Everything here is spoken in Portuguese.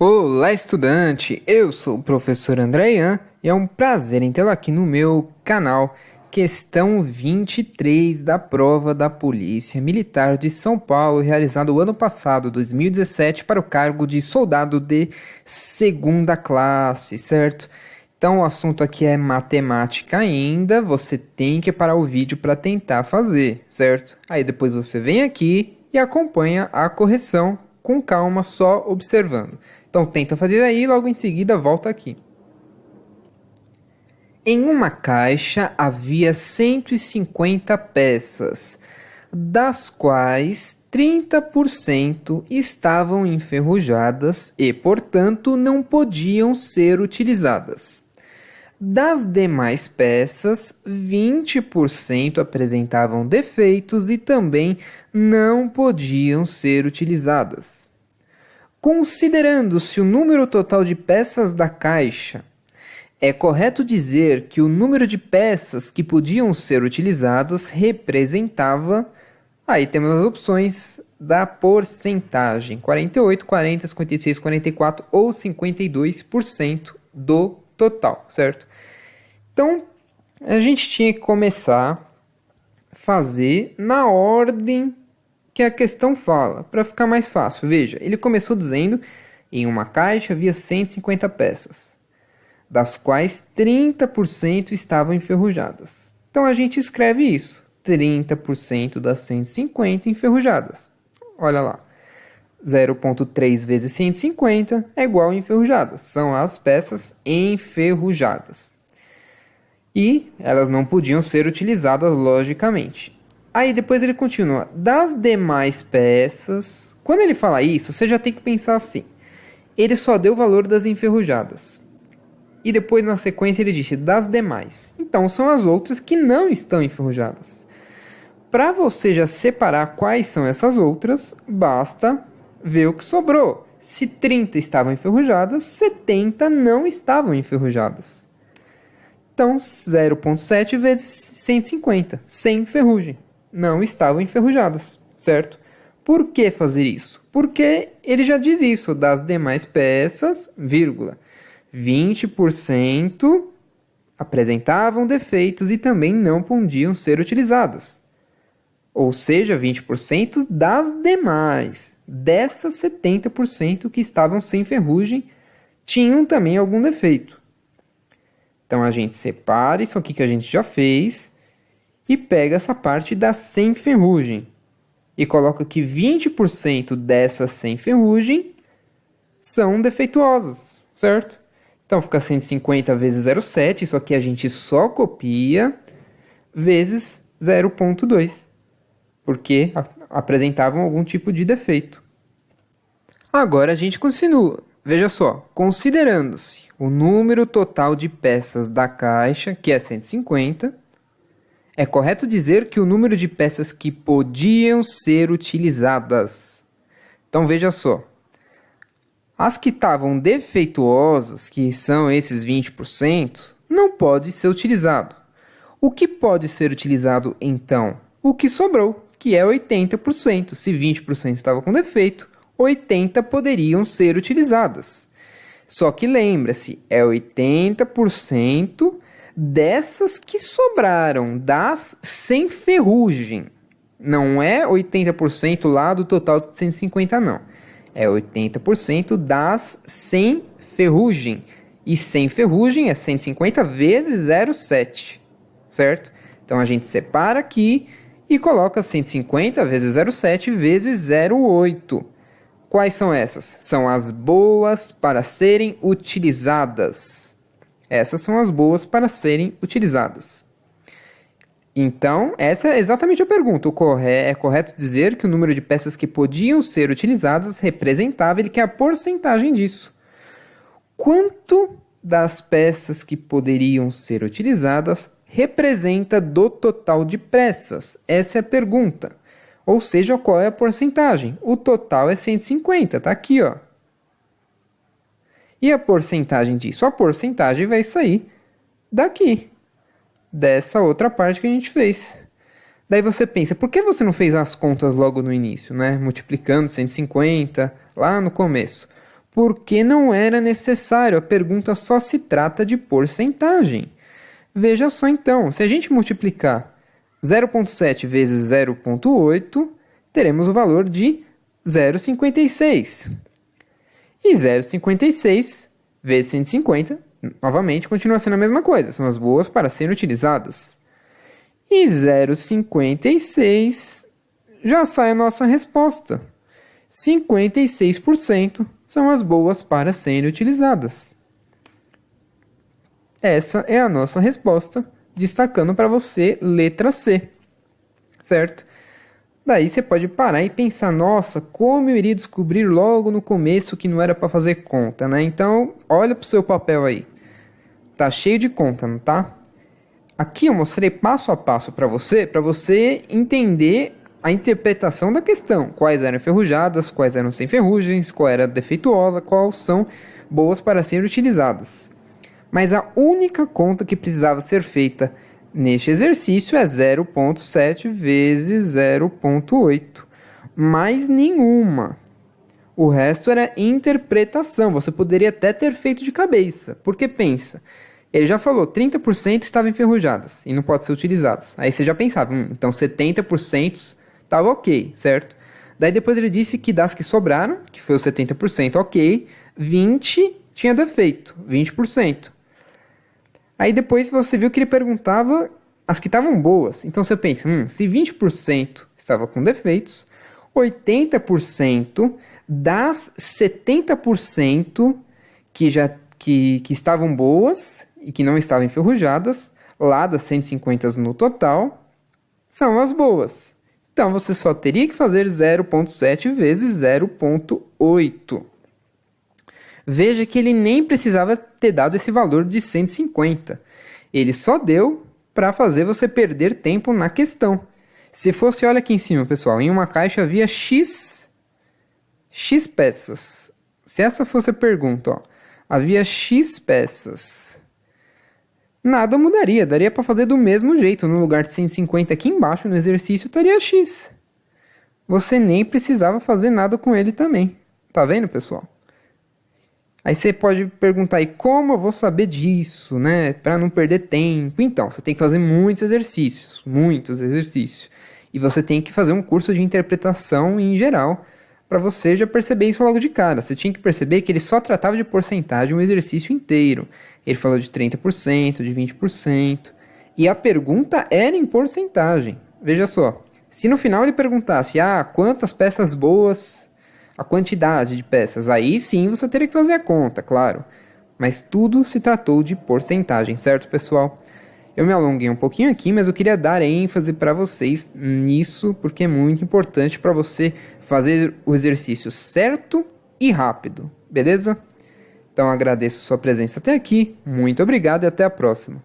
Olá, estudante! Eu sou o professor André Ian e é um prazer em tê-lo aqui no meu canal. Questão 23 da prova da Polícia Militar de São Paulo, realizada o ano passado, 2017, para o cargo de soldado de segunda classe, certo? Então o assunto aqui é matemática ainda, você tem que parar o vídeo para tentar fazer, certo? Aí depois você vem aqui e acompanha a correção com calma, só observando. Então tenta fazer aí e logo em seguida volta aqui. Em uma caixa havia 150 peças, das quais 30% estavam enferrujadas e, portanto, não podiam ser utilizadas. Das demais peças, 20% apresentavam defeitos e também não podiam ser utilizadas. Considerando-se o número total de peças da caixa, é correto dizer que o número de peças que podiam ser utilizadas representava... Aí temos as opções da porcentagem: 48, 40, 56, 44 ou 52% do total, certo? Então, a gente tinha que começar a fazer na ordem que a questão fala, para ficar mais fácil. Veja, ele começou dizendo: em uma caixa havia 150 peças, das quais 30% estavam enferrujadas. Então a gente escreve isso: 30% das 150 enferrujadas. Olha lá, 0,3 vezes 150 é igual a enferrujadas. São as peças enferrujadas. E elas não podiam ser utilizadas logicamente. Aí depois ele continua: das demais peças... Quando ele fala isso, você já tem que pensar assim: ele só deu o valor das enferrujadas. E depois na sequência ele disse das demais. Então são as outras que não estão enferrujadas. Para você já separar quais são essas outras, basta ver o que sobrou. Se 30 estavam enferrujadas, 70 não estavam enferrujadas. Então 0,7 vezes 150, sem ferrugem. Não estavam enferrujadas, certo? Por que fazer isso? Porque ele já diz isso: das demais peças, 20% apresentavam defeitos e também não podiam ser utilizadas. Ou seja, 20% das demais. Dessas 70% que estavam sem ferrugem, tinham também algum defeito. Então a gente separa isso aqui que a gente já fez e pega essa parte da sem ferrugem. E coloca que 20% dessas sem ferrugem são defeituosas, certo? Então fica 150 vezes 0,7, isso aqui a gente só copia, vezes 0,2, porque apresentavam algum tipo de defeito. Agora a gente continua. Veja só, considerando-se o número total de peças da caixa, que é 150, é correto dizer que o número de peças que podiam ser utilizadas. Então veja só, as que estavam defeituosas, que são esses 20%, não pode ser utilizado. O que pode ser utilizado então? O que sobrou, que é 80%. Se 20% estava com defeito, 80% poderiam ser utilizadas. Só que lembre-se, é 80% dessas que sobraram, das sem ferrugem. Não é 80% lá do total de 150, não. É 80% das sem ferrugem. E sem ferrugem é 150 vezes 0,7, certo? Então a gente separa aqui e coloca 150 vezes 0,7 vezes 0,8. Quais são essas? São as boas para serem utilizadas. Essas são as boas para serem utilizadas. Então, essa é exatamente a pergunta. É correto dizer que o número de peças que podiam ser utilizadas representava, ele quer a porcentagem disso. Quanto das peças que poderiam ser utilizadas representa do total de peças? Essa é a pergunta. Ou seja, qual é a porcentagem? O total é 150, tá aqui, ó. E a porcentagem disso? A porcentagem vai sair daqui, dessa outra parte que a gente fez. Daí você pensa, por que você não fez as contas logo no início, né? Multiplicando 150 lá no começo? porque não era necessário, a pergunta só se trata de porcentagem. Veja só então, se a gente multiplicar 0,7 vezes 0,8, teremos o valor de 0,56. E 0,56 vezes 150, novamente, continua sendo a mesma coisa, são as boas para serem utilizadas. E 0,56 já sai a nossa resposta. 56% são as boas para serem utilizadas. Essa é a nossa resposta, destacando para você letra C, certo? Daí você pode parar e pensar, nossa, como eu iria descobrir logo no começo que não era para fazer conta, né? Então, olha para o seu papel aí. Tá cheio de conta, não tá? Aqui eu mostrei passo a passo para você entender a interpretação da questão. Quais eram enferrujadas, quais eram sem ferrugens, qual era defeituosa, quais são boas para serem utilizadas. Mas a única conta que precisava ser feita neste exercício é 0,7 vezes 0,8. Mais nenhuma. O resto era interpretação. Você poderia até ter feito de cabeça. Porque pensa, ele já falou 30% estavam enferrujadas e não pode ser utilizadas. Aí você já pensava, então 70% estava ok, certo? Daí depois ele disse que das que sobraram, que foi os 70% ok, 20% tinha defeito, 20%. Aí depois você viu que ele perguntava as que estavam boas. Então você pensa, se 20% estava com defeitos, 80% das 70% que estavam boas e que não estavam enferrujadas, lá das 150 no total, são as boas. Então você só teria que fazer 0,7 vezes 0,8. Veja que ele nem precisava ter dado esse valor de 150. Ele só deu para fazer você perder tempo na questão. Se fosse, olha aqui em cima, pessoal, em uma caixa havia X peças. Se essa fosse a pergunta, ó, havia X peças. Nada mudaria, daria para fazer do mesmo jeito. No lugar de 150 aqui embaixo no exercício estaria X. Você nem precisava fazer nada com ele também. Tá vendo, pessoal? Aí você pode perguntar, e como eu vou saber disso, né? Para não perder tempo. Então, você tem que fazer muitos exercícios. E você tem que fazer um curso de interpretação em geral, para você já perceber isso logo de cara. Você tinha que perceber que ele só tratava de porcentagem um exercício inteiro. Ele falou de 30%, de 20%. E a pergunta era em porcentagem. Veja só, se no final ele perguntasse, quantas peças boas... a quantidade de peças, aí sim você teria que fazer a conta, claro. Mas tudo se tratou de porcentagem, certo, pessoal? Eu me alonguei um pouquinho aqui, mas eu queria dar ênfase para vocês nisso, porque é muito importante para você fazer o exercício certo e rápido, beleza? Então agradeço sua presença até aqui, muito obrigado e até a próxima.